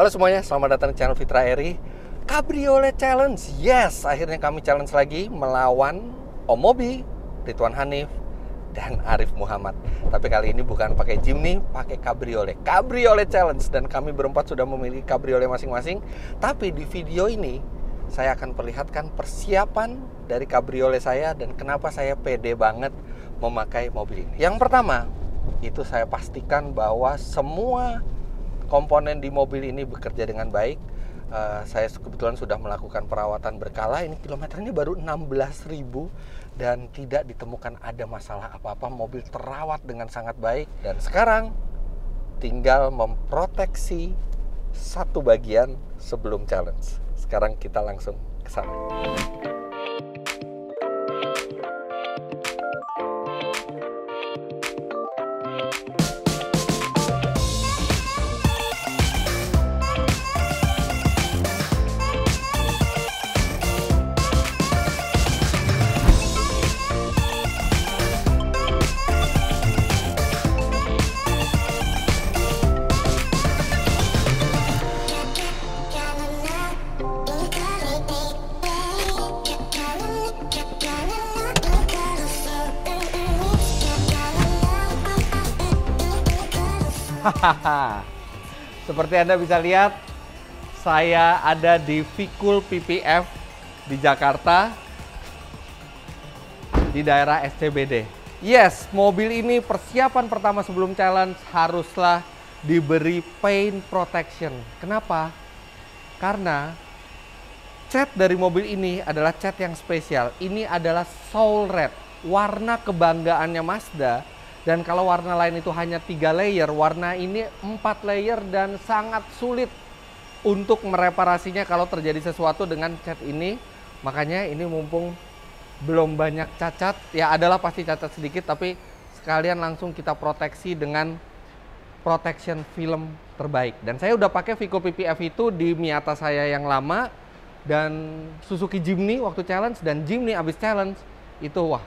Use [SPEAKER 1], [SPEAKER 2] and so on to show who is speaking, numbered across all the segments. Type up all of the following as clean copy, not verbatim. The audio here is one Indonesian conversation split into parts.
[SPEAKER 1] Halo semuanya, selamat datang di channel Fitra Eri. Cabriolet Challenge, yes! Akhirnya kami challenge lagi melawan Om Mobi, Ridwan Hanif, dan Arif Muhammad. Tapi kali ini bukan pakai Jimny, pakai Cabriolet. Cabriolet Challenge, dan kami berempat sudah memiliki Cabriolet masing-masing. Tapi di video ini, saya akan perlihatkan persiapan dari Cabriolet saya dan kenapa saya pede banget memakai mobil ini. Yang pertama, itu saya pastikan bahwa semua komponen di mobil ini bekerja dengan baik. Saya kebetulan sudah melakukan perawatan berkala. Ini kilometernya baru 16.000 dan tidak ditemukan ada masalah apa-apa. Mobil terawat dengan sangat baik. Dan sekarang tinggal memproteksi satu bagian sebelum challenge. Sekarang kita langsung ke sana. Hahaha, seperti Anda bisa lihat, saya ada di Vikul PPF di Jakarta, di daerah SCBD. Yes, mobil ini persiapan pertama sebelum challenge haruslah diberi paint protection. Kenapa? Karena cat dari mobil ini adalah cat yang spesial. Ini adalah Soul Red, warna kebanggaannya Mazda. Dan kalau warna lain itu hanya 3 layer, warna ini 4 layer dan sangat sulit untuk mereparasinya kalau terjadi sesuatu dengan cat ini. Makanya ini mumpung belum banyak cacat, ya adalah pasti cacat sedikit, tapi sekalian langsung kita proteksi dengan protection film terbaik. Dan saya udah pakai Vikul PPF itu di Miata saya yang lama, dan Suzuki Jimny waktu challenge, dan Jimny abis challenge, itu wah,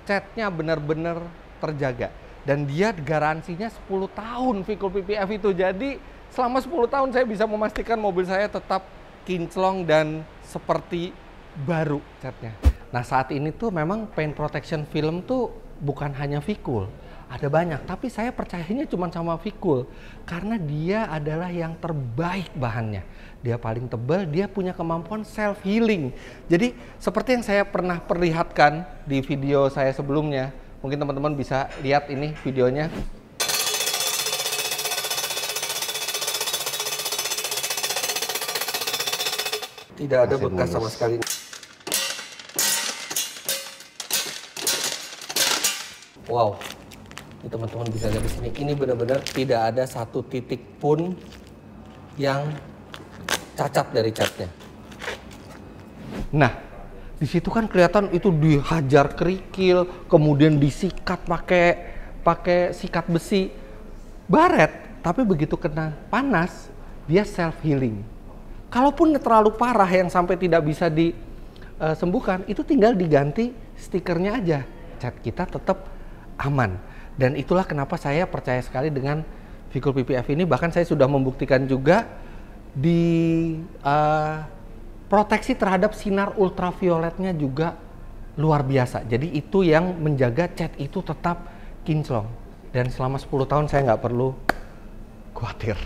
[SPEAKER 1] catnya bener-bener terjaga. Dan dia garansinya 10 tahun Vikul PPF itu. Jadi selama 10 tahun saya bisa memastikan mobil saya tetap kinclong dan seperti baru catnya. Nah saat ini tuh memang paint protection film tuh bukan hanya Vikul, ada banyak. Tapi saya percayanya cuma sama Vikul karena dia adalah yang terbaik bahannya. Dia paling tebal, dia punya kemampuan self healing. Jadi seperti yang saya pernah perlihatkan di video saya sebelumnya, mungkin teman-teman bisa lihat ini videonya. Tidak ada bekas sama sekali. Wow, ini teman-teman bisa lihat di sini. Ini benar-benar tidak ada satu titik pun yang cacat dari catnya. Nah, di situ kan kelihatan itu dihajar kerikil, kemudian disikat pakai sikat besi baret, tapi begitu kena panas dia self healing. Kalaupun terlalu parah yang sampai tidak bisa disembuhkan, itu tinggal diganti stikernya aja, cat kita tetap aman. Dan itulah kenapa saya percaya sekali dengan Vikul PPF ini. Bahkan saya sudah membuktikan juga di proteksi terhadap sinar ultravioletnya juga luar biasa. Jadi itu yang menjaga cat itu tetap kinclong. Dan selama 10 tahun saya nggak perlu khawatir.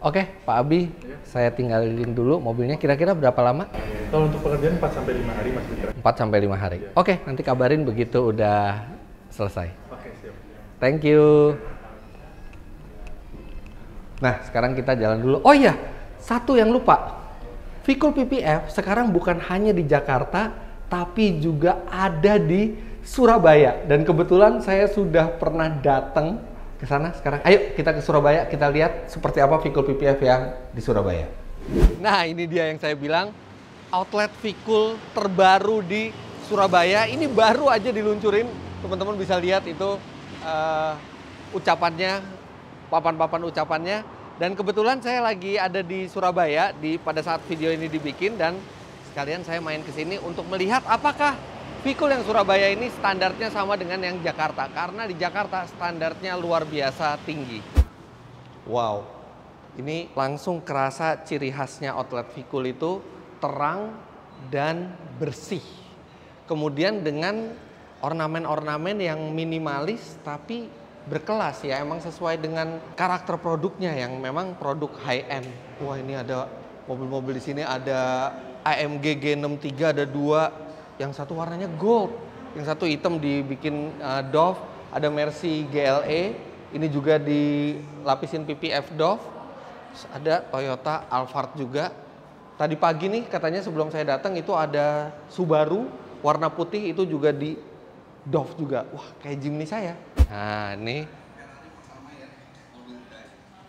[SPEAKER 1] Oke, Pak Abi, saya tinggalin dulu mobilnya. Kira-kira berapa lama?
[SPEAKER 2] Kalau untuk pekerjaan 4-5 hari Mas Fitra.
[SPEAKER 1] 4-5 hari. Oke, nanti kabarin begitu udah selesai.
[SPEAKER 2] Oke, siap.
[SPEAKER 1] Thank you. Nah, sekarang kita jalan dulu. Oh iya, satu yang lupa. Vikul PPF sekarang bukan hanya di Jakarta, tapi juga ada di Surabaya. Dan kebetulan saya sudah pernah datang ke sana sekarang. Ayo kita ke Surabaya, kita lihat seperti apa Vikul PPF yang di Surabaya. Nah ini dia yang saya bilang, outlet Vikul terbaru di Surabaya. Ini baru aja diluncurin, teman-teman bisa lihat itu ucapannya, papan-papan ucapannya. Dan kebetulan saya lagi ada di Surabaya pada saat video ini dibikin, dan sekalian saya main ke sini untuk melihat apakah Vikul yang Surabaya ini standarnya sama dengan yang Jakarta. Karena di Jakarta standarnya luar biasa tinggi. Wow, Ini langsung kerasa ciri khasnya outlet Vicul itu terang dan bersih. Kemudian dengan ornamen-ornamen yang minimalis tapi berkelas ya, emang sesuai dengan karakter produknya yang memang produk high end. Wah, ini ada mobil-mobil di sini, ada AMG G63 ada 2, yang satu warnanya gold, yang satu hitam dibikin Dove, ada Mercy GLE, ini juga dilapisin PPF Dove, ada Toyota Alphard juga. Tadi pagi nih katanya sebelum saya datang itu ada Subaru warna putih itu juga di Dove juga. Wah, kayak Jimny saya. Nah, ini.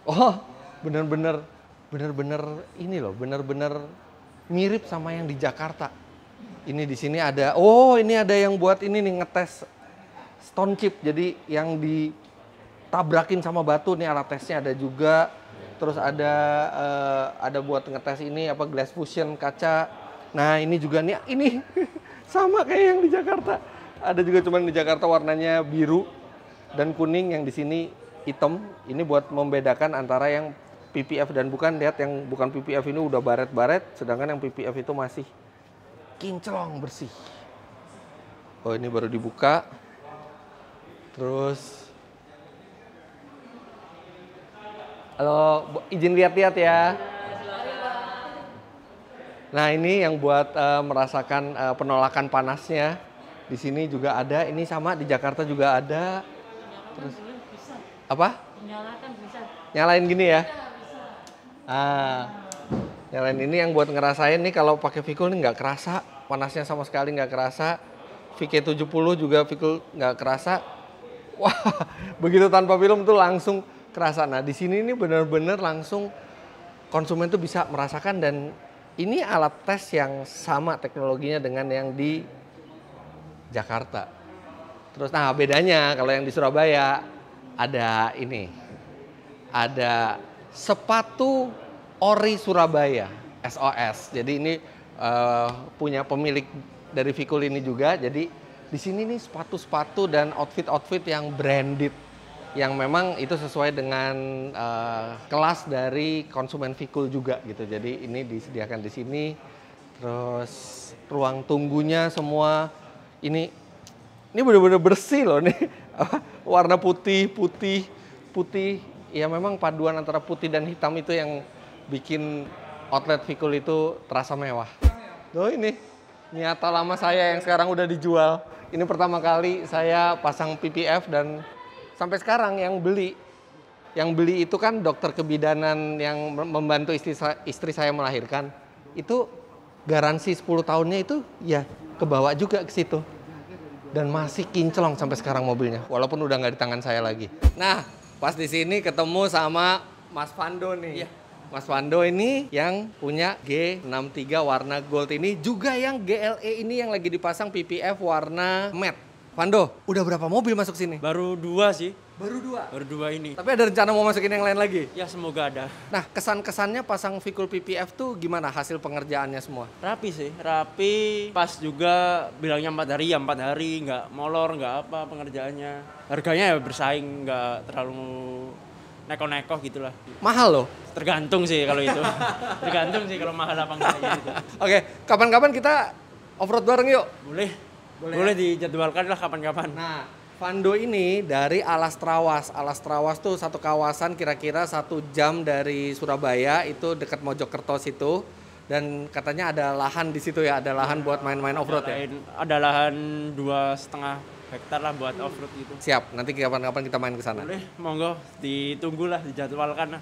[SPEAKER 1] Oh, bener-bener ini loh, bener-bener mirip sama yang di Jakarta. Ini di sini ada, oh ini ada yang buat ini nih ngetes stone chip. Jadi yang ditabrakin sama batu nih alat tesnya ada juga. Terus ada buat ngetes ini apa glass fusion kaca. Nah, ini juga nih, ini sama kayak yang di Jakarta. Ada juga cuman di Jakarta warnanya biru dan kuning, yang di sini hitam. Ini buat membedakan antara yang PPF dan bukan. Lihat yang bukan PPF ini udah baret-baret, sedangkan yang PPF itu masih kinclong bersih. Oh, ini baru dibuka. Terus halo, izin lihat-lihat ya. Nah, ini yang buat merasakan penolakan panasnya. Di sini juga ada, ini sama di Jakarta juga ada. Terus apa?
[SPEAKER 3] Nyalakan bisa.
[SPEAKER 1] Nyalain gini ya?
[SPEAKER 3] Bisa.
[SPEAKER 1] Nyalain ini yang buat ngerasain nih kalau pakai Vicul nih nggak kerasa. Panasnya sama sekali nggak kerasa. VK70 juga Vicul nggak kerasa. Wah, begitu tanpa film tuh langsung kerasa. Nah, di sini ini benar-benar langsung konsumen tuh bisa merasakan, dan ini alat tes yang sama teknologinya dengan yang di Jakarta. Terus nah bedanya kalau yang di Surabaya ada ini. Ada sepatu ori Surabaya SOS. Jadi ini punya pemilik dari Vicul ini juga. Jadi di sini nih sepatu-sepatu dan outfit-outfit yang branded, yang memang itu sesuai dengan kelas dari konsumen Vicul juga gitu. Jadi ini disediakan di sini. Terus ruang tunggunya semua ini benar-benar bersih loh nih. Warna putih. Ya memang paduan antara putih dan hitam itu yang bikin outlet Vicul itu terasa mewah. Tuh ini nyata lama saya yang sekarang udah dijual. Ini pertama kali saya pasang PPF dan sampai sekarang yang beli itu kan dokter kebidanan yang membantu istri saya melahirkan. Itu garansi 10 tahunnya itu ya kebawa juga ke situ. Dan masih kinclong sampai sekarang mobilnya, walaupun udah nggak di tangan saya lagi. Nah, pas di sini ketemu sama Mas Fando nih. Iya. Mas Fando ini yang punya G63 warna gold ini, juga yang GLE ini yang lagi dipasang PPF warna matte. Fando, udah berapa mobil masuk sini?
[SPEAKER 4] Baru 2 sih.
[SPEAKER 1] Baru 2?
[SPEAKER 4] Baru 2 ini.
[SPEAKER 1] Tapi ada rencana mau masukin yang lain lagi?
[SPEAKER 4] Ya semoga ada.
[SPEAKER 1] Nah, kesan-kesannya pasang Vicul PPF tuh gimana hasil pengerjaannya semua?
[SPEAKER 4] Rapi sih, rapi. Pas juga bilangnya 4 hari ya 4 hari. Nggak molor, nggak apa pengerjaannya. Harganya ya bersaing, nggak terlalu neko-neko gitulah.
[SPEAKER 1] Mahal loh?
[SPEAKER 4] Tergantung sih kalau itu. Tergantung sih kalau mahal apa enggak gitu.
[SPEAKER 1] Oke, kapan-kapan kita off-road bareng yuk?
[SPEAKER 4] Boleh dijadwalkan lah kapan-kapan.
[SPEAKER 1] Nah, Fando ini dari Alas Trawas. Alas Trawas tuh satu kawasan kira-kira 1 jam dari Surabaya, itu dekat Mojokerto situ. Dan katanya ada lahan di situ ya, ada lahan buat main-main off-road ya?
[SPEAKER 4] Ada lahan 2,5 hektar lah buat off-road gitu.
[SPEAKER 1] Siap, nanti kapan-kapan kita main ke sana.
[SPEAKER 4] Boleh, monggo, ditunggulah, dijadwalkan lah.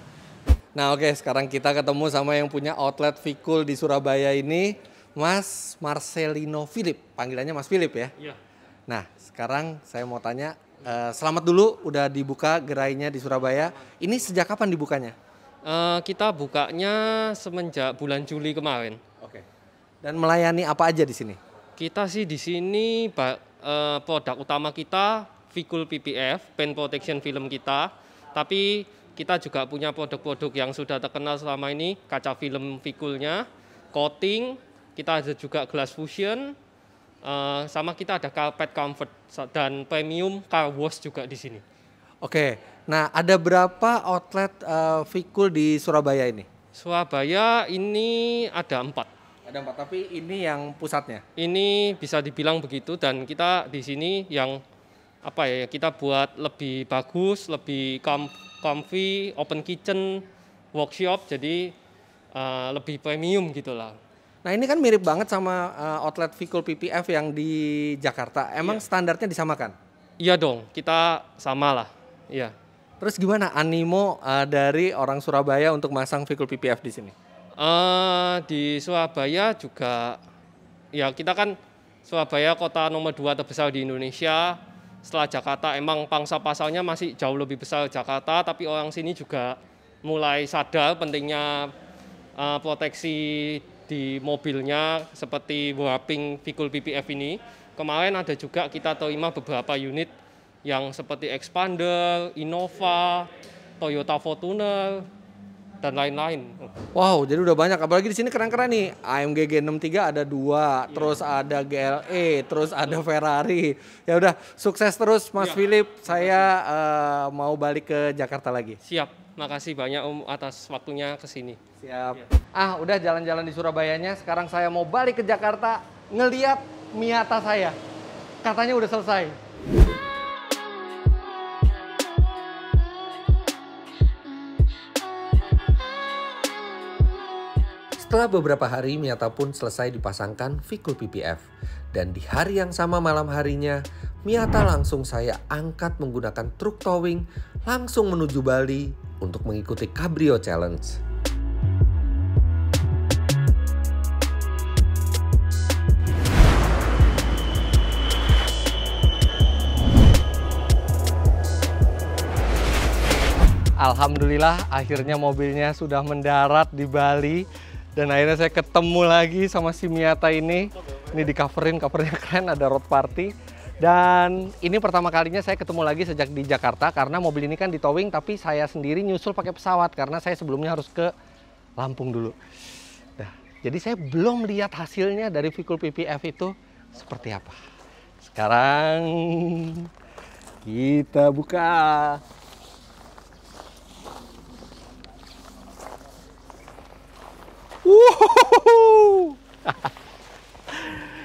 [SPEAKER 1] Nah oke, sekarang kita ketemu sama yang punya outlet Vicul di Surabaya ini, Mas Marcelino Philip. Panggilannya Mas Philip ya?
[SPEAKER 5] Iya.
[SPEAKER 1] Nah, sekarang saya mau tanya, selamat dulu udah dibuka gerainya di Surabaya. Ini sejak kapan dibukanya?
[SPEAKER 5] Kita bukanya semenjak bulan Juli kemarin.
[SPEAKER 1] Oke. Dan melayani apa aja di sini?
[SPEAKER 5] Kita sih di sini produk utama kita Vicul PPF, paint protection film kita. Tapi kita juga punya produk-produk yang sudah terkenal selama ini, kaca film Viculnya, coating, kita ada juga glass fusion, sama kita ada carpet comfort dan premium car wash juga di sini.
[SPEAKER 1] Oke, Nah, ada berapa outlet Vikul di Surabaya ini?
[SPEAKER 5] Surabaya ini ada 4.
[SPEAKER 1] Ada 4, tapi ini yang pusatnya.
[SPEAKER 5] Ini bisa dibilang begitu dan kita di sini yang kita buat lebih bagus, lebih comfy, open kitchen, workshop, jadi lebih premium gitulah.
[SPEAKER 1] Nah, ini kan mirip banget sama outlet Vikul PPF yang di Jakarta. Emang standarnya disamakan?
[SPEAKER 5] Iya dong, kita sama lah. Iya.
[SPEAKER 1] Terus gimana animo dari orang Surabaya untuk masang Vikul PPF di sini?
[SPEAKER 5] Di Surabaya juga, ya kita kan Surabaya kota nomor 2 terbesar di Indonesia. Setelah Jakarta emang pangsa pasarnya masih jauh lebih besar Jakarta, tapi orang sini juga mulai sadar pentingnya proteksi di mobilnya seperti wrapping Vikul PPF ini. Kemarin ada juga kita terima beberapa unit yang seperti Expander, Innova, Toyota Fortuner, dan lain-lain.
[SPEAKER 1] Wow, jadi udah banyak. Apalagi di sini keren-keren nih. AMG G63 ada 2, terus ada GLE, terus ada Ferrari. Ya udah, sukses terus Mas Philip. Saya mau balik ke Jakarta lagi.
[SPEAKER 5] Siap, makasih banyak Om atas waktunya ke sini.
[SPEAKER 1] Siap. Udah jalan-jalan di Surabayanya. Sekarang saya mau balik ke Jakarta, ngeliat Miata saya. Katanya udah selesai. Setelah beberapa hari, Miata pun selesai dipasangkan Vikul PPF. Dan di hari yang sama malam harinya, Miata langsung saya angkat menggunakan truk towing langsung menuju Bali untuk mengikuti Cabrio Challenge. Alhamdulillah akhirnya mobilnya sudah mendarat di Bali. Dan akhirnya saya ketemu lagi sama si Miata ini. Ini di covernya keren, ada road party. Dan ini pertama kalinya saya ketemu lagi sejak di Jakarta. Karena mobil ini kan di towing, tapi saya sendiri nyusul pakai pesawat. Karena saya sebelumnya harus ke Lampung dulu. Nah, jadi saya belum lihat hasilnya dari Vikul PPF itu seperti apa. Sekarang kita buka.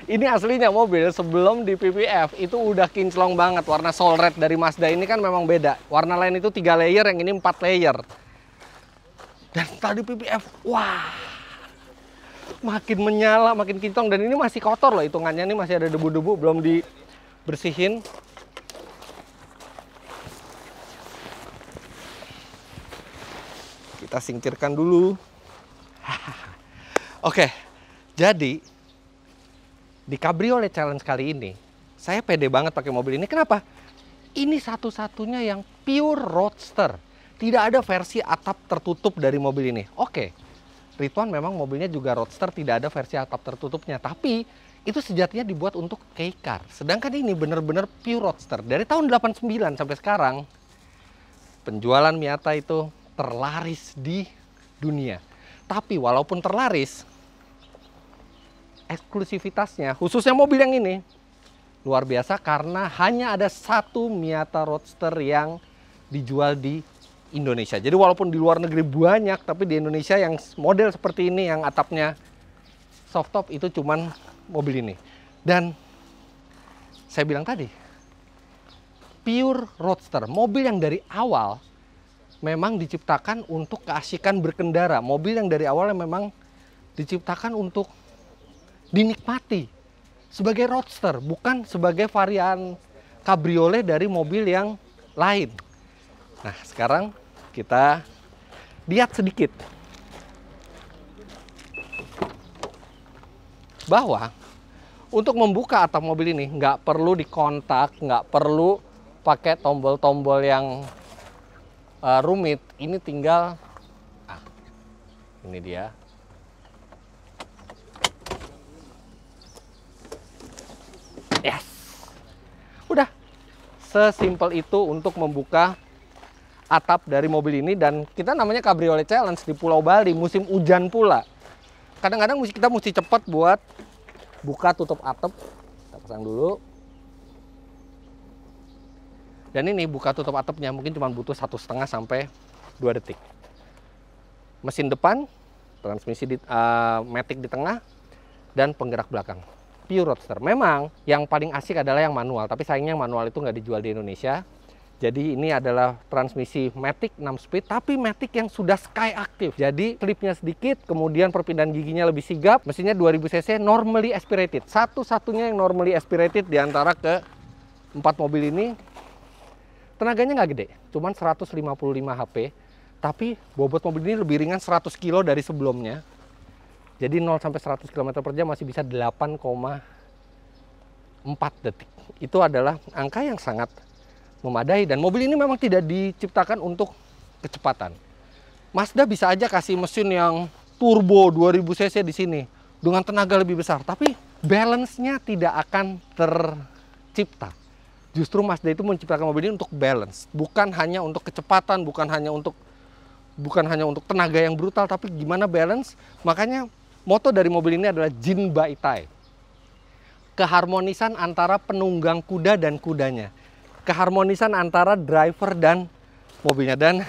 [SPEAKER 1] Ini aslinya mobil sebelum di PPF itu udah kinclong banget. Warna Soul Red dari Mazda ini kan memang beda. Warna lain itu 3 layer, yang ini 4 layer. Dan tadi PPF, wah, makin menyala, makin kinclong. Dan ini masih kotor loh hitungannya, ini masih ada debu-debu belum dibersihin. Kita singkirkan dulu. Oke, jadi di Cabriolet Challenge kali ini, saya pede banget pakai mobil ini. Kenapa? Ini satu-satunya yang pure roadster. Tidak ada versi atap tertutup dari mobil ini. Oke, Ridwan memang mobilnya juga roadster, tidak ada versi atap tertutupnya. Tapi itu sejatinya dibuat untuk K-Car. Sedangkan ini benar-benar pure roadster. Dari tahun 89 sampai sekarang, penjualan Miata itu terlaris di dunia. Tapi walaupun terlaris, eksklusivitasnya, khususnya mobil yang ini, luar biasa karena hanya ada satu Miata Roadster yang dijual di Indonesia. Jadi walaupun di luar negeri banyak, tapi di Indonesia yang model seperti ini, yang atapnya soft top, itu cuman mobil ini. Dan saya bilang tadi, pure roadster, mobil yang dari awal memang diciptakan untuk keasikan berkendara. Mobil yang dari awalnya memang diciptakan untuk dinikmati sebagai roadster, bukan sebagai varian cabriolet dari mobil yang lain. Nah, sekarang kita lihat sedikit bahwa untuk membuka atap mobil ini nggak perlu dikontak, nggak perlu pakai tombol-tombol yang rumit. Ini tinggal, ini dia. Yes, udah sesimpel itu untuk membuka atap dari mobil ini. Dan kita namanya Cabriolet Challenge di Pulau Bali, musim hujan pula. Kadang-kadang kita mesti cepat buat buka tutup atap. Kita pasang dulu. Dan ini buka tutup atapnya mungkin cuma butuh 1,5 sampai 2 detik. Mesin depan, transmisi matic di tengah, dan penggerak belakang. Pure roadster. Memang yang paling asik adalah yang manual, tapi sayangnya yang manual itu nggak dijual di Indonesia. Jadi ini adalah transmisi matic 6 speed, tapi matic yang sudah sky aktif. Jadi slipnya sedikit, kemudian perpindahan giginya lebih sigap. Mesinnya 2000 cc, normally aspirated. Satu-satunya yang normally aspirated di antara ke 4 mobil ini. Tenaganya nggak gede, cuman 155 HP. Tapi bobot mobil ini lebih ringan 100 kg dari sebelumnya. Jadi 0 sampai 100 km per jam masih bisa 8,4 detik. Itu adalah angka yang sangat memadai, dan mobil ini memang tidak diciptakan untuk kecepatan. Mazda bisa aja kasih mesin yang turbo 2000 cc di sini dengan tenaga lebih besar, tapi balance-nya tidak akan tercipta. Justru Mazda itu menciptakan mobil ini untuk balance, bukan hanya untuk kecepatan, bukan hanya untuk tenaga yang brutal, tapi gimana balance. Makanya moto dari mobil ini adalah Jin Baitai. Keharmonisan antara penunggang kuda dan kudanya. Keharmonisan antara driver dan mobilnya, dan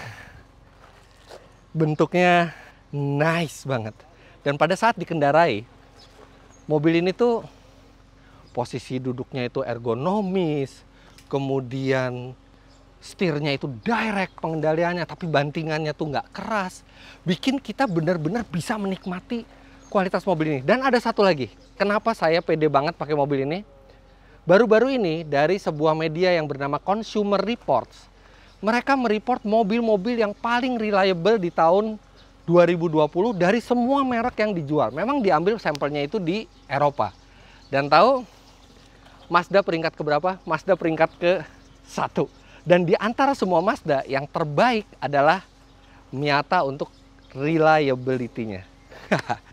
[SPEAKER 1] bentuknya nice banget. Dan pada saat dikendarai, mobil ini tuh posisi duduknya itu ergonomis, kemudian setirnya itu direct pengendaliannya, tapi bantingannya tuh nggak keras, bikin kita benar-benar bisa menikmati kualitas mobil ini. Dan ada satu lagi, kenapa saya pede banget pakai mobil ini? Baru-baru ini dari sebuah media yang bernama Consumer Reports, mereka mereport mobil-mobil yang paling reliable di tahun 2020 dari semua merek yang dijual. Memang diambil sampelnya itu di Eropa. Dan tahu Mazda peringkat keberapa? Mazda peringkat ke-1. Dan di antara semua Mazda yang terbaik adalah Miata untuk reliability-nya.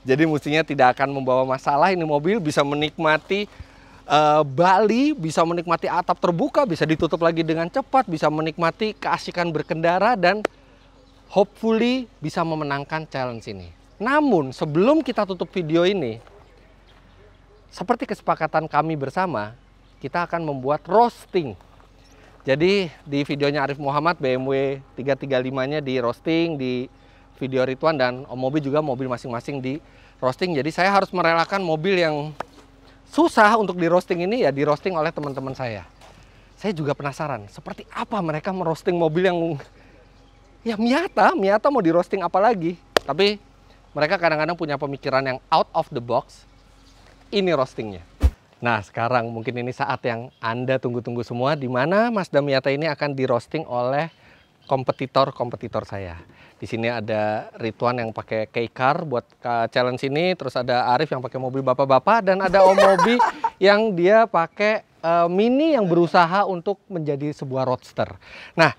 [SPEAKER 1] Jadi mestinya tidak akan membawa masalah, ini mobil bisa menikmati Bali, bisa menikmati atap terbuka, bisa ditutup lagi dengan cepat, bisa menikmati keasikan berkendara, dan hopefully bisa memenangkan challenge ini. Namun sebelum kita tutup video ini, seperti kesepakatan kami bersama, kita akan membuat roasting. Jadi di videonya Arif Muhammad, BMW 335-nya di roasting, di video Ridwan dan Om Mobi juga mobil masing-masing di roasting. Jadi saya harus merelakan mobil yang susah untuk di roasting ini, ya di roasting oleh teman-teman saya. Saya juga penasaran seperti apa mereka merosting mobil yang ya Miata mau di roasting apa lagi. Tapi mereka kadang-kadang punya pemikiran yang out of the box. Ini roastingnya. Nah sekarang mungkin ini saat yang Anda tunggu-tunggu semua, di mana Mazda Miata ini akan di roasting oleh kompetitor saya. Di sini ada Ridwan yang pakai K-Car buat challenge ini, terus ada Arif yang pakai mobil bapak-bapak, dan ada Om Mobi yang dia pakai Mini yang berusaha untuk menjadi sebuah roadster. Nah,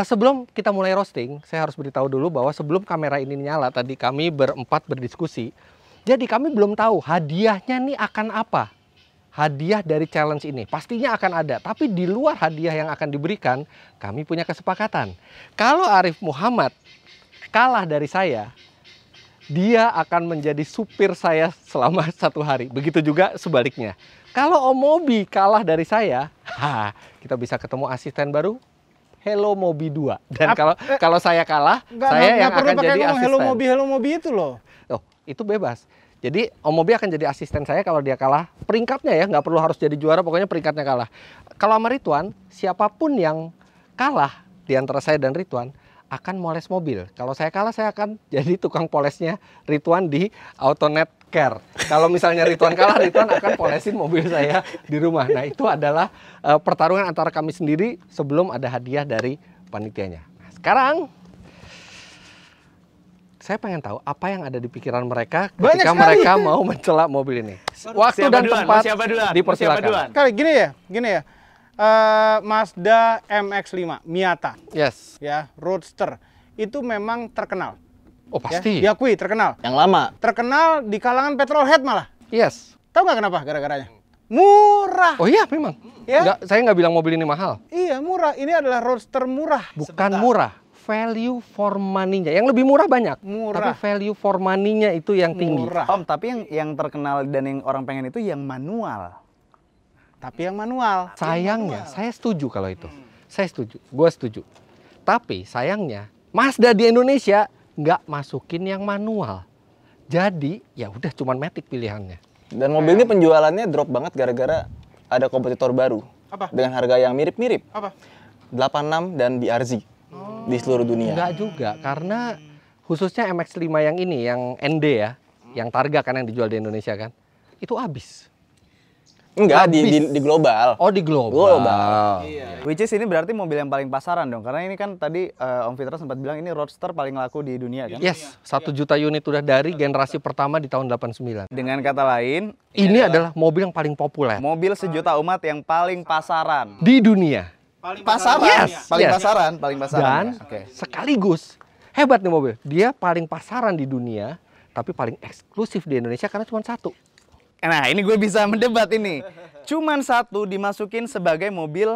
[SPEAKER 1] sebelum kita mulai roasting, saya harus beritahu dulu bahwa sebelum kamera ini nyala, tadi kami berempat berdiskusi. Jadi kami belum tahu hadiahnya nih akan apa. Hadiah dari challenge ini pastinya akan ada, tapi di luar hadiah yang akan diberikan, kami punya kesepakatan. Kalau Arif Muhammad kalah dari saya, dia akan menjadi supir saya selama 1 hari. Begitu juga sebaliknya. Kalau Om Mobi kalah dari saya, kita bisa ketemu asisten baru, Hello Mobi 2. Dan kalau saya kalah, saya yang akan jadi asisten.
[SPEAKER 6] Hello Mobi itu loh.
[SPEAKER 1] Oh, itu bebas. Jadi Om Mobi akan jadi asisten saya kalau dia kalah. Peringkatnya ya, nggak perlu harus jadi juara, pokoknya peringkatnya kalah. Kalau sama Ridwan, siapapun yang kalah di antara saya dan Ridwan akan moles mobil. Kalau saya kalah, saya akan jadi tukang polesnya Ridwan di Autonet Care. Kalau misalnya Ridwan kalah, Ridwan akan polesin mobil saya di rumah. Nah itu adalah pertarungan antara kami sendiri sebelum ada hadiah dari panitianya. Nah, sekarang saya pengen tahu apa yang ada di pikiran mereka ketika mereka mau mencelak mobil ini. Waktu dan tempat dipersilakan.
[SPEAKER 6] Gini ya. Mazda MX-5 Miata.
[SPEAKER 1] Yes.
[SPEAKER 6] Ya, roadster. Itu memang terkenal.
[SPEAKER 1] Oh, pasti.
[SPEAKER 6] Ya, diakui terkenal.
[SPEAKER 7] Yang lama.
[SPEAKER 6] Terkenal di kalangan petrolhead malah.
[SPEAKER 1] Yes.
[SPEAKER 6] Tahu nggak kenapa gara-garanya? Murah.
[SPEAKER 1] Oh iya, memang.
[SPEAKER 6] Ya?
[SPEAKER 1] Saya nggak bilang mobil ini mahal.
[SPEAKER 6] Iya, murah. Ini adalah roadster murah.
[SPEAKER 1] Bukan murah. Value for money-nya. Yang lebih murah banyak.
[SPEAKER 6] Murah.
[SPEAKER 1] Tapi value for money-nya itu yang tinggi.
[SPEAKER 6] Murah.
[SPEAKER 7] Om, tapi yang terkenal dan yang orang pengen itu yang manual.
[SPEAKER 6] Tapi yang manual.
[SPEAKER 1] Sayangnya, saya setuju kalau itu. Saya setuju, gue setuju. Tapi sayangnya Mazda di Indonesia nggak masukin yang manual. Jadi ya udah cuman Matic pilihannya.
[SPEAKER 7] Dan mobil ini penjualannya drop banget gara-gara ada kompetitor baru.
[SPEAKER 6] Apa?
[SPEAKER 7] Dengan harga yang mirip-mirip.
[SPEAKER 6] Apa?
[SPEAKER 7] 86 dan BRZ di seluruh dunia.
[SPEAKER 1] Enggak juga, karena khususnya MX-5 yang ini, yang ND ya, yang Targa kan yang dijual di Indonesia kan, itu habis.
[SPEAKER 7] Enggak, di
[SPEAKER 1] Habis.
[SPEAKER 7] global.
[SPEAKER 1] Oh di global.
[SPEAKER 7] Which is ini berarti mobil yang paling pasaran dong. Karena ini kan tadi Om Fitra sempat bilang ini roadster paling laku di dunia kan?
[SPEAKER 1] Yes, 1 juta unit udah dari generasi pertama di tahun 89.
[SPEAKER 7] Dengan kata lain,
[SPEAKER 1] Ini adalah mobil yang paling populer
[SPEAKER 7] mobil sejuta umat yang paling pasaran.
[SPEAKER 1] di dunia.
[SPEAKER 6] Pasaran.
[SPEAKER 1] Yes,
[SPEAKER 7] Paling
[SPEAKER 1] yes.
[SPEAKER 7] pasaran, paling pasaran.
[SPEAKER 1] Dan
[SPEAKER 7] ya. Oke.
[SPEAKER 1] sekaligus hebat nih mobil. Dia paling pasaran di dunia, tapi paling eksklusif di Indonesia karena cuma satu.
[SPEAKER 7] Nah, ini gue bisa mendebat ini. Cuman satu dimasukin sebagai mobil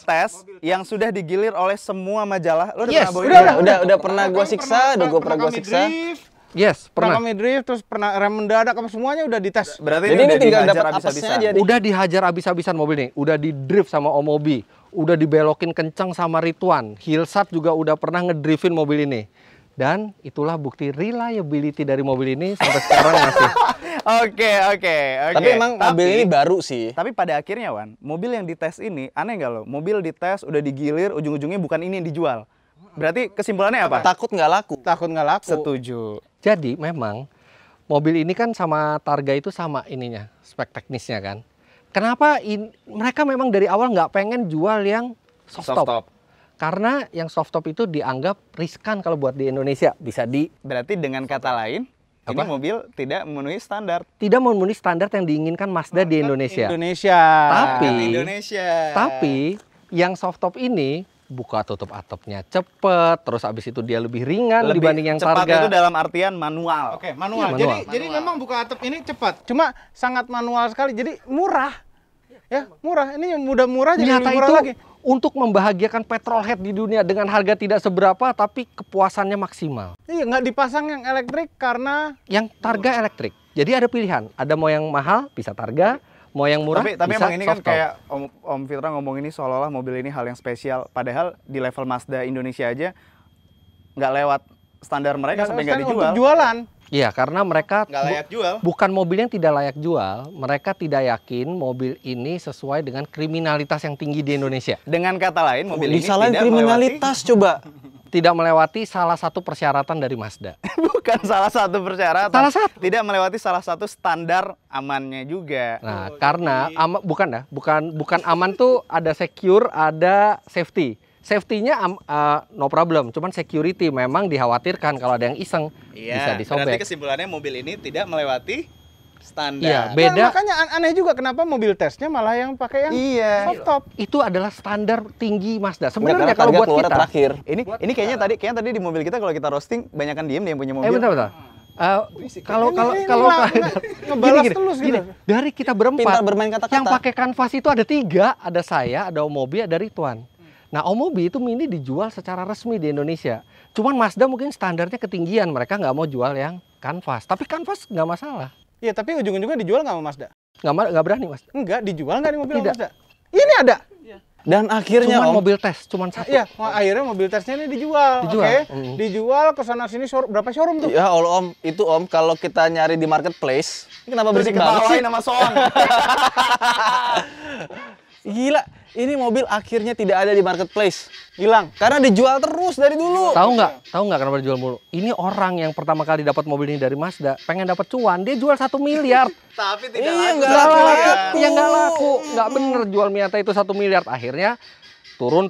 [SPEAKER 7] tes yang sudah digilir oleh semua majalah. Lo udah
[SPEAKER 1] Yes,
[SPEAKER 7] pernah bawa ini? Udah pernah gue
[SPEAKER 6] Kami
[SPEAKER 7] siksa, udah gue pernah gue
[SPEAKER 6] kami
[SPEAKER 7] siksa.
[SPEAKER 6] drift,
[SPEAKER 1] Yes,
[SPEAKER 6] pernah
[SPEAKER 1] pernah.
[SPEAKER 6] kami drift, terus pernah rem mendadak, apa semuanya udah dites.
[SPEAKER 7] Berarti
[SPEAKER 8] Jadi
[SPEAKER 7] ini
[SPEAKER 8] ini
[SPEAKER 7] udah
[SPEAKER 8] tinggal
[SPEAKER 7] dihajar
[SPEAKER 8] dapat apesnya
[SPEAKER 7] habis-habisan.
[SPEAKER 8] aja nih.
[SPEAKER 1] Udah dihajar abis-abisan mobil nih. Udah di drift sama Om Mobi. Udah dibelokin kencang sama Ridwan. Hillsat juga udah pernah ngedriftin mobil ini. Dan itulah bukti reliability dari mobil ini sampai sekarang masih.
[SPEAKER 7] Oke.
[SPEAKER 8] Tapi emang mobil ini baru sih.
[SPEAKER 7] Tapi pada akhirnya Wan, mobil yang dites ini aneh nggak lo? Mobil dites udah digilir, ujung-ujungnya bukan ini yang dijual. Berarti kesimpulannya apa?
[SPEAKER 8] Takut nggak laku.
[SPEAKER 6] Takut nggak laku.
[SPEAKER 7] Setuju.
[SPEAKER 1] Jadi memang mobil ini kan sama Targa itu sama ininya, spek teknisnya kan. Kenapa mereka memang dari awal nggak pengen jual yang soft top? Karena yang soft top itu dianggap riskan kalau buat di Indonesia. Bisa
[SPEAKER 7] Berarti dengan kata lain, ini
[SPEAKER 1] Apa?
[SPEAKER 7] mobil tidak memenuhi standar.
[SPEAKER 1] tidak memenuhi standar yang diinginkan Mazda di Indonesia.
[SPEAKER 7] Indonesia.
[SPEAKER 1] Tapi yang soft top ini buka tutup atapnya cepet, terus abis itu dia lebih ringan dibanding yang
[SPEAKER 7] cepat
[SPEAKER 1] Targa.
[SPEAKER 7] itu dalam artian manual.
[SPEAKER 6] Oke, manual.
[SPEAKER 1] Iya, manual.
[SPEAKER 6] Jadi memang buka atap ini cepat. Cuma sangat manual sekali. Jadi murah. Ya, murah. Ini yang mudah murah jadi
[SPEAKER 1] Ternyata
[SPEAKER 6] lebih murah
[SPEAKER 1] itu
[SPEAKER 6] lagi.
[SPEAKER 1] untuk membahagiakan petrolhead di dunia dengan harga tidak seberapa tapi kepuasannya maksimal.
[SPEAKER 6] Iya, nggak dipasang yang elektrik karena
[SPEAKER 1] Yang Targa elektrik. Jadi ada pilihan. Ada mau yang mahal bisa Targa, mau yang murah
[SPEAKER 7] Tapi
[SPEAKER 1] bisa
[SPEAKER 7] emang ini kan
[SPEAKER 1] soft top.
[SPEAKER 7] kayak Om Fitra ngomong ini seolah-olah mobil ini hal yang spesial. Padahal di level Mazda Indonesia aja nggak lewat standar mereka sampai nggak dijual.
[SPEAKER 6] untuk jualan.
[SPEAKER 1] Iya, karena mereka
[SPEAKER 7] Nggak layak jual.
[SPEAKER 1] bukan mobil yang tidak layak jual, mereka tidak yakin mobil ini sesuai dengan kriminalitas yang tinggi di Indonesia.
[SPEAKER 7] Dengan kata lain, mobil ini
[SPEAKER 8] Disalahin
[SPEAKER 7] tidak
[SPEAKER 8] kriminalitas coba.
[SPEAKER 1] Tidak melewati salah satu persyaratan dari Mazda.
[SPEAKER 7] bukan salah satu persyaratan.
[SPEAKER 1] Salah satu.
[SPEAKER 7] Tidak melewati salah satu standar amannya juga.
[SPEAKER 1] Nah, karena bukan aman tuh ada secure, ada safety. Safety-nya no problem, cuman security memang dikhawatirkan kalau ada yang iseng bisa disobek.
[SPEAKER 7] Berarti kesimpulannya mobil ini tidak melewati standar.
[SPEAKER 1] Iya,
[SPEAKER 6] Nah,
[SPEAKER 1] beda.
[SPEAKER 6] makanya aneh juga kenapa mobil tesnya malah yang pakai yang
[SPEAKER 7] Iya.
[SPEAKER 6] soft top.
[SPEAKER 1] Itu adalah standar tinggi Mazda.
[SPEAKER 8] Karena
[SPEAKER 1] Sebenarnya kalau
[SPEAKER 8] Targa
[SPEAKER 1] buat
[SPEAKER 8] keluar
[SPEAKER 1] kita,
[SPEAKER 8] terakhir.
[SPEAKER 7] Ini kayaknya tadi di mobil kita kalau kita roasting banyakan diem dia yang punya mobil.
[SPEAKER 1] bentar. Kalau
[SPEAKER 6] Ngebalas terus gitu.
[SPEAKER 1] dari kita berempat
[SPEAKER 8] Pintar bermain kata-kata.
[SPEAKER 1] yang pakai kanvas itu ada 3, ada saya, ada Om Mobi, ada Ridwan. Nah, Om Mobi itu mini dijual secara resmi di Indonesia. Cuman Mazda mungkin standarnya ketinggian, mereka nggak mau jual yang kanvas. Tapi kanvas nggak masalah,
[SPEAKER 6] Iya, tapi ujung-ujungnya dijual nggak sama Mazda?
[SPEAKER 1] nggak berani Mas.
[SPEAKER 6] Enggak, dijual nggak di mobil
[SPEAKER 1] Tidak.
[SPEAKER 6] Mazda? Ini ada.
[SPEAKER 8] Dan akhirnya
[SPEAKER 1] Cuman
[SPEAKER 8] Om,
[SPEAKER 1] mobil tes, cuman satu.
[SPEAKER 6] Iya, akhirnya mobil tesnya ini dijual.
[SPEAKER 1] Dijual.
[SPEAKER 6] Oke.
[SPEAKER 1] Mm.
[SPEAKER 6] Dijual ke sana sini berapa showroom tuh?
[SPEAKER 8] ya Allah Om, itu Om kalau kita nyari di marketplace, ini kenapa berisik banget sih?
[SPEAKER 7] Nama Son.
[SPEAKER 8] Gila, ini mobil akhirnya tidak ada di marketplace.
[SPEAKER 6] Hilang.
[SPEAKER 8] Karena dijual terus dari dulu.
[SPEAKER 1] Tahu nggak kenapa dijual mulu? Ini orang yang pertama kali dapat mobil ini dari Mazda, pengen dapat cuan, dia jual 1 miliar.
[SPEAKER 7] Tapi tidak
[SPEAKER 8] Iya,
[SPEAKER 7] laku.
[SPEAKER 8] nggak
[SPEAKER 1] Nggak
[SPEAKER 8] laku.
[SPEAKER 1] laku, ya nggak laku, nggak bener jual Miata itu 1 miliar. Akhirnya turun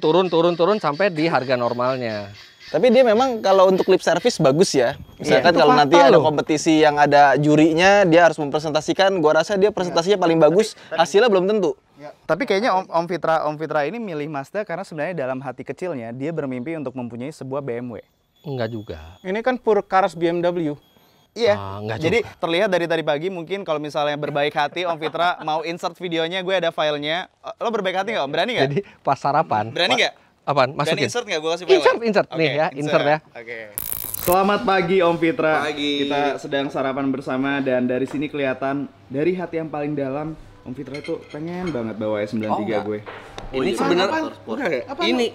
[SPEAKER 1] sampai di harga normalnya.
[SPEAKER 8] Tapi dia memang kalau untuk lip service bagus ya. Misalkan
[SPEAKER 1] itu
[SPEAKER 8] kalau
[SPEAKER 1] fakta
[SPEAKER 8] nanti ada
[SPEAKER 1] loh.
[SPEAKER 8] kompetisi yang ada jurinya, dia harus mempresentasikan. Gua rasa dia presentasinya paling bagus, hasilnya belum tentu.
[SPEAKER 7] Tapi kayaknya Om Fitra ini milih Mazda karena sebenarnya dalam hati kecilnya dia bermimpi untuk mempunyai sebuah BMW.
[SPEAKER 1] Enggak juga.
[SPEAKER 6] Ini kan pure cars BMW.
[SPEAKER 7] Iya.
[SPEAKER 1] Enggak
[SPEAKER 7] Jadi
[SPEAKER 1] juga.
[SPEAKER 7] terlihat dari tadi pagi mungkin kalau misalnya berbaik hati Om Fitra mau insert videonya, gue ada filenya. Lo berbaik hati nggak Om? Berani nggak?
[SPEAKER 1] Jadi pas sarapan.
[SPEAKER 7] Berani nggak?
[SPEAKER 1] Apaan?
[SPEAKER 7] Berani
[SPEAKER 1] Masukin.
[SPEAKER 7] insert nggak? Gue kasih file.
[SPEAKER 1] Insert. Nih ya, insert ya.
[SPEAKER 7] Oke. Selamat pagi Om Fitra. Kita sedang sarapan bersama dan dari sini kelihatan dari hati yang paling dalam Om Fitra tuh pengen banget bawa S93 gue.
[SPEAKER 1] Ini sebenarnya ini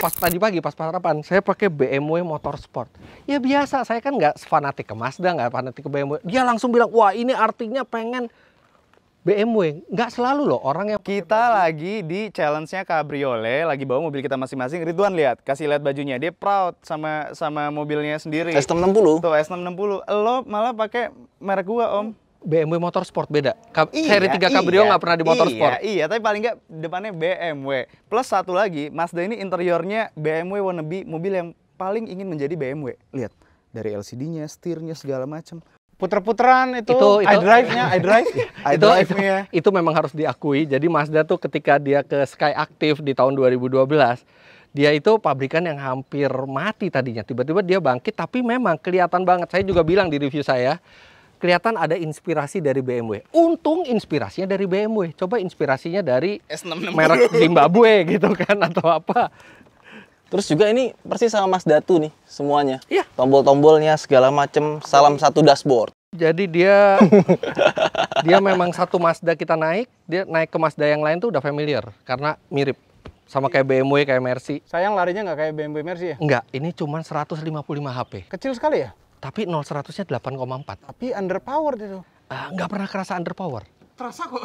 [SPEAKER 1] pas tadi pagi pas sarapan saya pakai BMW Motorsport. Ya biasa, saya kan nggak fanatik ke Mazda, nggak fanatik ke BMW. Dia langsung bilang, wah ini artinya pengen BMW. Nggak selalu loh orang yang
[SPEAKER 7] Kita lagi di challenge-nya Cabriolet, lagi bawa mobil kita masing-masing. Ridwan lihat, kasih lihat bajunya. Dia proud sama mobilnya sendiri.
[SPEAKER 8] S660.
[SPEAKER 7] Tuh S660. Lo malah pakai merek gua, Om.
[SPEAKER 1] BMW Motorsport beda. Seri 3 Cabrio nggak pernah di Motorsport.
[SPEAKER 7] Iya, tapi paling nggak depannya BMW. Plus satu lagi, Mazda ini interiornya BMW wannabe, mobil yang paling ingin menjadi BMW. Lihat, dari LCD-nya, setirnya segala macam.
[SPEAKER 6] Puter-puteran itu iDrive-nya,
[SPEAKER 1] Itu memang harus diakui. Jadi Mazda tuh ketika dia ke Sky Active di tahun 2012, dia itu pabrikan yang hampir mati tadinya. Tiba-tiba dia bangkit, tapi memang kelihatan banget. Saya juga bilang di review saya, kelihatan ada inspirasi dari BMW. Untung inspirasinya dari BMW. Coba inspirasinya dari
[SPEAKER 7] S660.
[SPEAKER 1] merek Zimbabwe gitu kan atau apa.
[SPEAKER 8] Terus juga ini persis sama Mazda 2 nih semuanya.
[SPEAKER 1] Iya.
[SPEAKER 8] Tombol-tombolnya segala macem, salam satu dashboard.
[SPEAKER 1] Jadi dia memang satu Mazda kita naik, dia naik ke Mazda yang lain tuh udah familiar karena mirip sama kayak BMW, kayak Mercy.
[SPEAKER 6] Sayang larinya nggak kayak BMW Mercy ya?
[SPEAKER 1] Enggak, ini cuma 155 HP.
[SPEAKER 6] Kecil sekali ya?
[SPEAKER 1] Tapi 0-100-nya 8,4.
[SPEAKER 6] Tapi underpowered itu.
[SPEAKER 1] Nggak pernah kerasa underpower.
[SPEAKER 6] Terasa kok.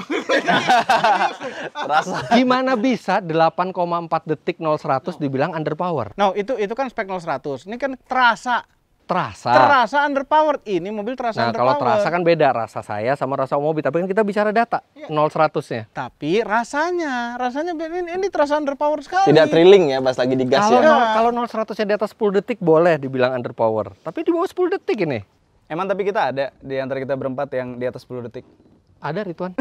[SPEAKER 8] Terasa.
[SPEAKER 1] Gimana bisa 8,4 detik 0-100 dibilang underpower?
[SPEAKER 6] Nah, itu kan spek 0-100. Ini kan terasa
[SPEAKER 1] Terasa.
[SPEAKER 6] underpowered. Ini mobil terasa
[SPEAKER 1] Nah,
[SPEAKER 6] underpowered.
[SPEAKER 1] kalau terasa kan beda rasa saya sama rasa mobil. Tapi kan kita bicara data, 0-100-nya.
[SPEAKER 6] Tapi rasanya ini terasa underpowered sekali.
[SPEAKER 8] Tidak thrilling ya pas lagi digas
[SPEAKER 1] Kalau
[SPEAKER 8] ya.
[SPEAKER 1] kalau 0-100-nya di atas 10 detik boleh dibilang underpower. Tapi di bawah 10 detik ini.
[SPEAKER 7] Emang tapi kita ada di antara kita berempat yang di atas 10 detik.
[SPEAKER 1] Ada Ridwan.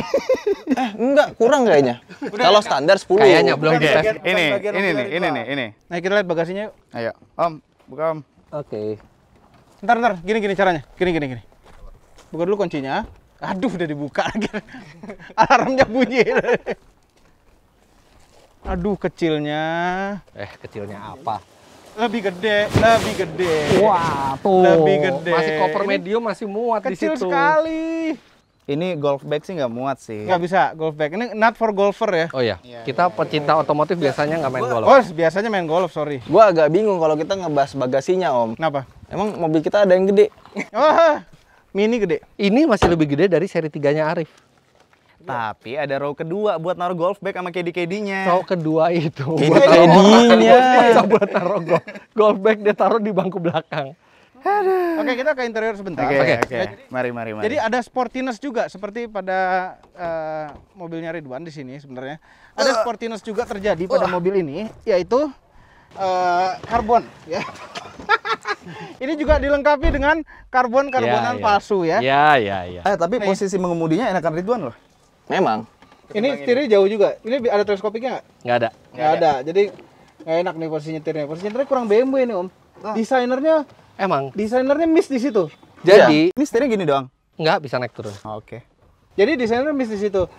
[SPEAKER 8] Enggak, kurang kayaknya. Kalau standar 10.
[SPEAKER 1] Kayaknya belum dites.
[SPEAKER 7] Ini.
[SPEAKER 6] Nah, kita lihat bagasinya yuk.
[SPEAKER 7] Ayo, Om, buka Om.
[SPEAKER 1] Oke.
[SPEAKER 6] Ntar, gini caranya. Gini. Buka dulu kuncinya. Aduh, udah dibuka lagi. Alarmnya bunyi. Aduh, kecilnya.
[SPEAKER 1] Kecilnya apa?
[SPEAKER 6] Lebih gede.
[SPEAKER 1] Wah, tuh.
[SPEAKER 6] Lebih gede.
[SPEAKER 1] Masih koper medium masih muat di situ.
[SPEAKER 6] Kecil sekali.
[SPEAKER 7] Ini golf bag sih nggak muat sih.
[SPEAKER 6] Nggak bisa golf bag. Ini not for golfer ya.
[SPEAKER 1] Oh iya, kita pecinta otomotif biasanya nggak main golf.
[SPEAKER 6] Oh, biasanya main golf, sorry.
[SPEAKER 8] Gua agak bingung kalau kita ngebahas bagasinya, Om.
[SPEAKER 6] Kenapa?
[SPEAKER 8] Emang mobil kita ada yang gede?
[SPEAKER 6] Oh, mini gede.
[SPEAKER 1] Ini masih lebih gede dari seri 3-nya Arif.
[SPEAKER 7] Tapi ada row kedua buat naruh golf bag sama caddy-caddy-nya.
[SPEAKER 1] Row kedua itu
[SPEAKER 8] Caddy-caddy-nya.
[SPEAKER 1] buat taruh golf bag, dia taruh di bangku belakang.
[SPEAKER 6] Oke, kita ke interior sebentar.
[SPEAKER 7] Oke.
[SPEAKER 6] Ya,
[SPEAKER 7] Mari.
[SPEAKER 6] jadi ada sportiness juga seperti pada mobilnya Ridwan di sini sebenarnya. Ada sportiness juga terjadi pada mobil ini, yaitu karbon ya. Ini juga dilengkapi dengan karbonan palsu ya.
[SPEAKER 1] Iya.
[SPEAKER 7] Tapi posisi mengemudinya enakan Ridwan loh.
[SPEAKER 8] Memang.
[SPEAKER 6] Ini setirnya jauh juga. Ini ada teleskopiknya nggak?
[SPEAKER 1] Nggak ada.
[SPEAKER 6] Nggak ada. Jadi nggak enak nih posisi nyetirnya. Posisi nyetirnya kurang BMW nih, Om. Desainernya miss di situ.
[SPEAKER 1] Jadi
[SPEAKER 7] Ini setirnya gini doang.
[SPEAKER 1] nggak bisa naik turun.
[SPEAKER 7] Oke.
[SPEAKER 6] Jadi desainer miss di situ.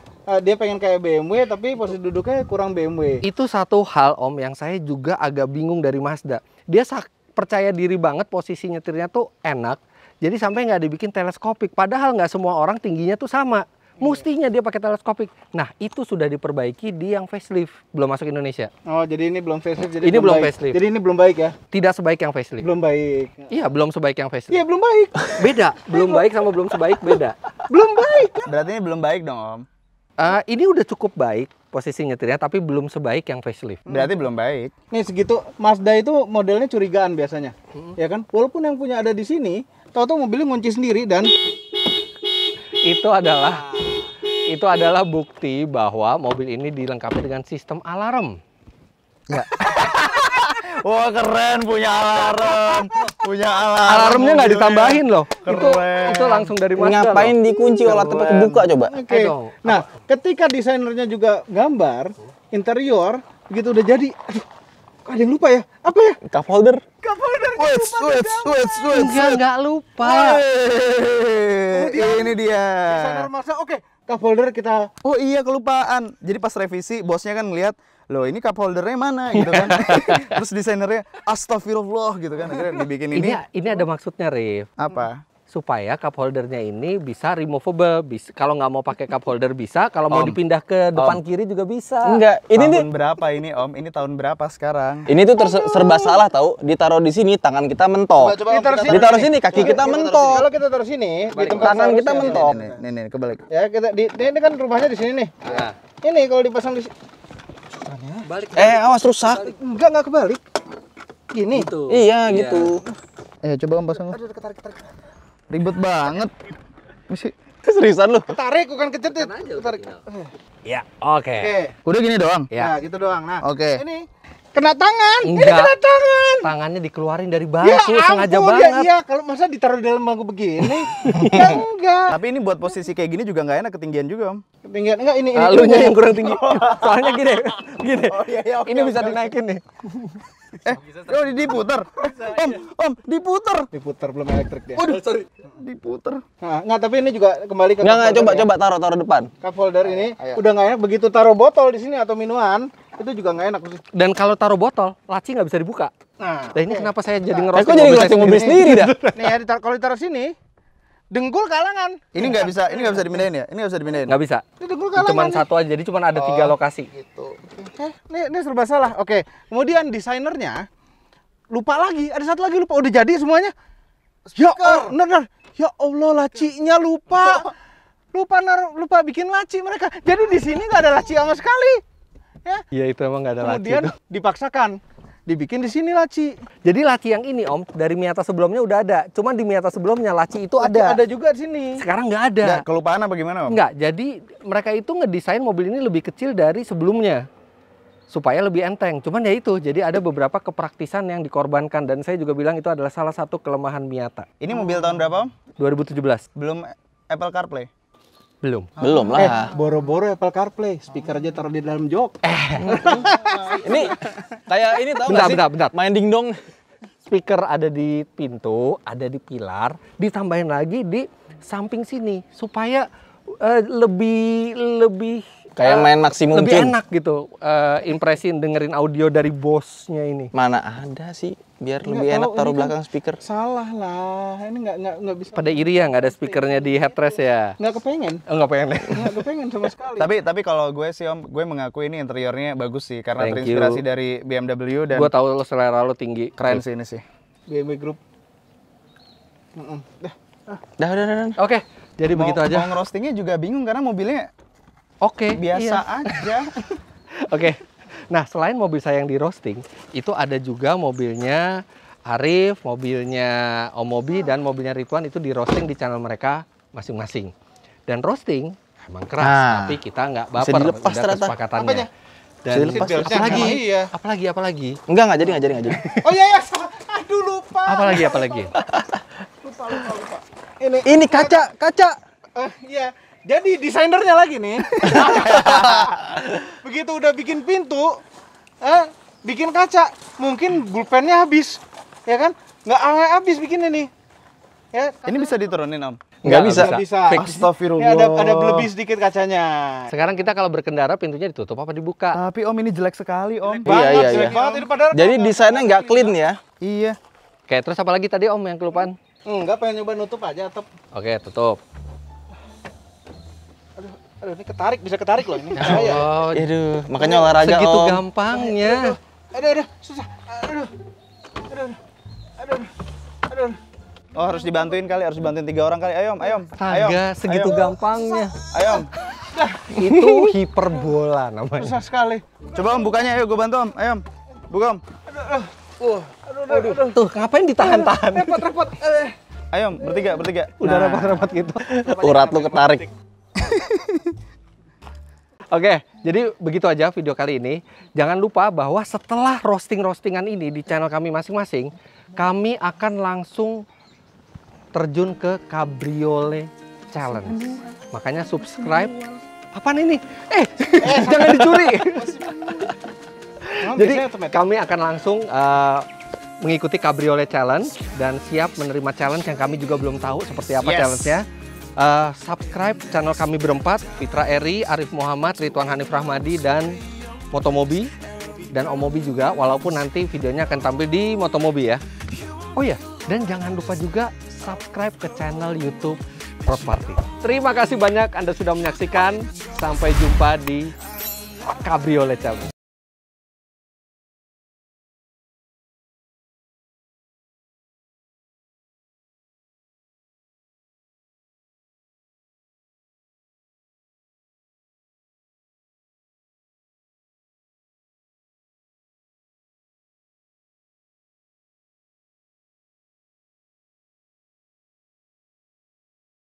[SPEAKER 6] Dia pengen kayak BMW tapi posisi duduknya kurang BMW.
[SPEAKER 1] Itu satu hal Om yang saya juga agak bingung dari Mazda. Dia percaya diri banget posisi nyetirnya tuh enak. Jadi sampai nggak dibikin teleskopik. Padahal nggak semua orang tingginya tuh sama. Mestinya dia pakai teleskopik. Nah, itu sudah diperbaiki di yang facelift. Belum masuk Indonesia.
[SPEAKER 6] Oh, jadi ini belum facelift. Jadi
[SPEAKER 1] Ini belum
[SPEAKER 6] baik.
[SPEAKER 1] facelift.
[SPEAKER 6] Jadi ini belum baik ya?
[SPEAKER 1] Tidak sebaik yang facelift.
[SPEAKER 6] Belum baik.
[SPEAKER 1] Iya, belum sebaik yang facelift.
[SPEAKER 6] Iya, belum baik.
[SPEAKER 1] Beda. Belum baik sama belum sebaik beda.
[SPEAKER 6] Belum baik.
[SPEAKER 7] Berarti ini belum baik dong, Om.
[SPEAKER 1] Ini udah cukup baik posisi nyetirnya, tapi belum sebaik yang facelift.
[SPEAKER 7] Berarti belum baik.
[SPEAKER 6] Nih segitu, Mazda itu modelnya curigaan biasanya. Ya kan? Walaupun yang punya ada di sini, tahu-tahu mobilnya ngunci sendiri dan
[SPEAKER 1] Itu adalah bukti bahwa mobil ini dilengkapi dengan sistem alarm.
[SPEAKER 7] Wah, keren punya alarm.
[SPEAKER 1] Alarmnya nggak ditambahin loh.
[SPEAKER 7] Keren.
[SPEAKER 1] Itu langsung dari Mazda.
[SPEAKER 8] Ngapain dikunci olah tempat kebuka coba?
[SPEAKER 6] Oke.
[SPEAKER 1] Aduh.
[SPEAKER 6] Nah, ketika desainernya juga gambar interior, begitu udah jadi, aduh, kok ada yang lupa ya? Apa ya?
[SPEAKER 8] Cup holder.
[SPEAKER 1] Enggak lupa.
[SPEAKER 7] Ini dia.
[SPEAKER 6] Desainer Mazda, oke. Cup holder kita.
[SPEAKER 7] Oh iya, kelupaan. Jadi pas revisi bosnya kan ngeliat, loh ini cup holdernya mana gitu kan. Terus desainernya astagfirullah gitu kan. Akhirnya dibikin ini.
[SPEAKER 1] Ini ada maksudnya, Rif.
[SPEAKER 7] Apa?
[SPEAKER 1] supaya cup holdernya ini bisa removable. Kalau nggak mau pakai cup holder bisa, kalau mau dipindah ke depan kiri juga bisa.
[SPEAKER 8] Enggak, ini nih
[SPEAKER 7] Tahun berapa ini Om? Ini tahun berapa sekarang?
[SPEAKER 8] ini tuh serba salah tahu. Ditaruh di sini tangan kita mentok. Ditaruh sini kaki kita mentok.
[SPEAKER 6] Kalau kita taruh sini, di tempat
[SPEAKER 8] Tangan kita
[SPEAKER 6] seharusnya.
[SPEAKER 8] mentok.
[SPEAKER 7] Nih, kebalik.
[SPEAKER 6] Ya, ini kan rumahnya di sini nih. Ini kalau dipasang di sini.
[SPEAKER 8] Awas rusak.
[SPEAKER 6] Enggak kebalik. Gini.
[SPEAKER 8] Iya gitu.
[SPEAKER 7] Coba Om pasang.
[SPEAKER 6] Ketarik.
[SPEAKER 7] Ribet banget. Mesti.
[SPEAKER 8] Seriusan lu?
[SPEAKER 6] Ketarik bukan kecetit. Ketarik.
[SPEAKER 1] Ya, oke.
[SPEAKER 6] Oke.
[SPEAKER 7] Udah gini doang.
[SPEAKER 1] Ya.
[SPEAKER 6] Nah, gitu doang. Nah,
[SPEAKER 7] Oke.
[SPEAKER 6] ini kena tangan.
[SPEAKER 1] Enggak.
[SPEAKER 6] Ini kena tangan.
[SPEAKER 1] Tangannya dikeluarin dari bangku sengaja banget.
[SPEAKER 6] Iya, kalau masa ditaruh di dalam bangku begini? Ya enggak.
[SPEAKER 7] Tapi ini buat posisi kayak gini juga nggak enak, ketinggian juga Om.
[SPEAKER 6] Ketinggian enggak ini.
[SPEAKER 1] Alunya yang kurang tinggi. Soalnya gini. Ini bisa
[SPEAKER 6] oke.
[SPEAKER 1] dinaikin nih.
[SPEAKER 7] Diputer. Om, diputer.
[SPEAKER 6] Diputar belum elektrik dia.
[SPEAKER 7] Waduh, sorry. Diputer.
[SPEAKER 6] Nah, enggak, tapi ini juga kembali ke
[SPEAKER 8] Enggak,
[SPEAKER 6] cup holder ya.
[SPEAKER 8] coba taruh depan.
[SPEAKER 6] Cup holder ini udah nggak enak, begitu taruh botol di sini atau minuman itu juga nggak enak.
[SPEAKER 1] Dan kalau taruh botol, laci nggak bisa dibuka.
[SPEAKER 6] Nah,
[SPEAKER 1] Nah ini kenapa saya jadi
[SPEAKER 8] Kok
[SPEAKER 1] ngerosting
[SPEAKER 8] jadi
[SPEAKER 1] mobil saya
[SPEAKER 8] ngelatih mobil sendiri dah?
[SPEAKER 6] nih ya kalau ditaruh sini, dengkul kalangan.
[SPEAKER 7] Ini nggak bisa dipindahin ya? Ini nggak bisa dipindahin.
[SPEAKER 1] Nggak bisa.
[SPEAKER 6] Ini dengkul kalangan.
[SPEAKER 1] Cuman satu aja, jadi cuman ada 3 lokasi.
[SPEAKER 6] Gitu. Ini serba salah. Oke, kemudian desainernya lupa lagi, ada satu lagi lupa, udah jadi semuanya. Ya Allah, benar. Ya Allah, lacinya lupa. Lupa bikin laci mereka. Jadi di sini nggak ada laci sama sekali. Ya.
[SPEAKER 1] Iya itu emang nggak ada laci.
[SPEAKER 6] Kemudian dipaksakan dibikin di sini laci.
[SPEAKER 1] Jadi laci yang ini Om, dari Miata sebelumnya udah ada. Cuman di Miata sebelumnya laci itu ada.
[SPEAKER 6] Ada juga di sini.
[SPEAKER 1] Sekarang nggak ada.
[SPEAKER 7] Nggak, kelupaan apa gimana Om?
[SPEAKER 1] Nggak, jadi mereka itu ngedesain mobil ini lebih kecil dari sebelumnya. Supaya lebih enteng. Cuman ya itu, jadi ada beberapa kepraktisan yang dikorbankan. Dan saya juga bilang itu adalah salah satu kelemahan Miata.
[SPEAKER 7] Ini mobil tahun berapa Om?
[SPEAKER 1] 2017.
[SPEAKER 7] Belum Apple CarPlay.
[SPEAKER 1] Belum.
[SPEAKER 8] Belum lah.
[SPEAKER 6] Boro-boro Apple CarPlay, speaker aja taruh di dalam jok.
[SPEAKER 8] Ini kayak ini tahu
[SPEAKER 1] Bentar,
[SPEAKER 8] nggak sih?
[SPEAKER 1] bentar.
[SPEAKER 8] Main dingdong.
[SPEAKER 1] Speaker ada di pintu, ada di pilar, ditambahin lagi di samping sini. Supaya lebih
[SPEAKER 8] Kayak main maksimum
[SPEAKER 1] lebih
[SPEAKER 8] tune.
[SPEAKER 1] enak gitu, impresin dengerin audio dari bosnya ini.
[SPEAKER 8] Mana ada sih biar
[SPEAKER 6] Nggak,
[SPEAKER 8] lebih enak
[SPEAKER 6] kalau
[SPEAKER 8] taruh
[SPEAKER 6] ini kan
[SPEAKER 8] belakang speaker.
[SPEAKER 6] Salah lah, ini nggak bisa.
[SPEAKER 1] Pada iri ya nggak ada speakernya di headrest ya?
[SPEAKER 6] Nggak kepengen,
[SPEAKER 1] Oh, nggak pengen ya?
[SPEAKER 6] nggak kepengen sama sekali.
[SPEAKER 7] Tapi kalau gue sih Om, gue mengakui ini interiornya bagus sih karena
[SPEAKER 1] Thank
[SPEAKER 7] terinspirasi
[SPEAKER 1] you.
[SPEAKER 7] dari BMW dan
[SPEAKER 1] Gue tahu lo selera lo tinggi.
[SPEAKER 7] keren sih ini sih.
[SPEAKER 6] BMW Group.
[SPEAKER 8] Dah.
[SPEAKER 1] Oke, jadi begitu aja.
[SPEAKER 7] Mau ngerostingnya juga bingung karena mobilnya
[SPEAKER 1] Oke,
[SPEAKER 7] biasa
[SPEAKER 1] iya.
[SPEAKER 7] aja.
[SPEAKER 1] Oke. Nah, selain mobil saya yang di roasting, itu ada juga mobilnya Arif, mobilnya Om Mobi, dan mobilnya Ridwan itu di roasting di channel mereka masing-masing. Dan roasting emang keras,
[SPEAKER 8] Nah,
[SPEAKER 1] tapi kita nggak
[SPEAKER 8] bisa
[SPEAKER 1] baper,
[SPEAKER 8] dilepas
[SPEAKER 1] udah
[SPEAKER 8] ternyata.
[SPEAKER 1] kesepakatannya.
[SPEAKER 6] Apanya?
[SPEAKER 1] Dan
[SPEAKER 8] Bisa dilepas.
[SPEAKER 1] apalagi?
[SPEAKER 6] Iya.
[SPEAKER 1] Apalagi?
[SPEAKER 8] Enggak jadi.
[SPEAKER 6] Oh iya, salah. Aduh lupa.
[SPEAKER 1] Apalagi?
[SPEAKER 6] Lupa.
[SPEAKER 8] Ini kaca.
[SPEAKER 6] Iya. Jadi desainernya lagi nih. Begitu udah bikin pintu, bikin kaca, mungkin bulpennya habis, ya kan? Nggak habis bikin ini. Ya,
[SPEAKER 7] Ini bisa diturunin Om.
[SPEAKER 8] Nggak bisa.
[SPEAKER 6] nggak bisa.
[SPEAKER 1] Fix.
[SPEAKER 7] Astagfirullah.
[SPEAKER 6] Ini ada lebih sedikit kacanya.
[SPEAKER 1] Sekarang kita kalau berkendara pintunya ditutup apa dibuka?
[SPEAKER 7] Tapi Om ini jelek sekali Om.
[SPEAKER 8] Iya.
[SPEAKER 6] Jelek banget ini padahal.
[SPEAKER 8] Jadi desainnya nggak clean ya.
[SPEAKER 7] Iya.
[SPEAKER 1] Oke, terus apa lagi tadi Om yang kelupaan?
[SPEAKER 6] Enggak, pengen nyoba nutup aja atap.
[SPEAKER 1] Oke, tutup.
[SPEAKER 6] Aduh, ini bisa ketarik loh ini. Bahaya.
[SPEAKER 1] Oh,
[SPEAKER 8] Aduh, makanya olahraga
[SPEAKER 1] segitu
[SPEAKER 8] Om.
[SPEAKER 1] gampangnya.
[SPEAKER 6] Aduh, susah. Aduh.
[SPEAKER 7] Oh harus dibantuin 3 orang kali. Ayo Om.
[SPEAKER 1] Astaga, segitu gampangnya.
[SPEAKER 7] Ayo Om.
[SPEAKER 1] Itu hiperbola namanya.
[SPEAKER 6] Susah sekali.
[SPEAKER 7] Coba Om bukanya. Ayo gue bantu Om. Ayo Om. Buka Om.
[SPEAKER 1] Tuh, ngapain ditahan-tahan?
[SPEAKER 6] Repot.
[SPEAKER 7] Ayo Om. Bertiga.
[SPEAKER 1] Udah
[SPEAKER 7] Nah.
[SPEAKER 1] rapat-rapat gitu.
[SPEAKER 8] Urat lu ketarik.
[SPEAKER 1] Oke, jadi begitu aja video kali ini. Jangan lupa bahwa setelah roasting-roastingan ini di channel kami masing-masing, kami akan langsung terjun ke Cabriolet Challenge. Makanya subscribe. Apaan ini? Jangan dicuri. Jadi kami akan langsung mengikuti Cabriolet Challenge dan siap menerima challenge yang kami juga belum tahu seperti apa challenge-nya. Subscribe channel kami berempat, Fitra Eri, Arif Muhammad, Ridwan Hanif Rahmadi, dan Motomobi. Dan Om Mobi juga, walaupun nanti videonya akan tampil di Motomobi ya. Oh iya, Dan jangan lupa juga subscribe ke channel YouTube Road Party. Terima kasih banyak Anda sudah menyaksikan. Sampai jumpa di Cabriolet Cabut.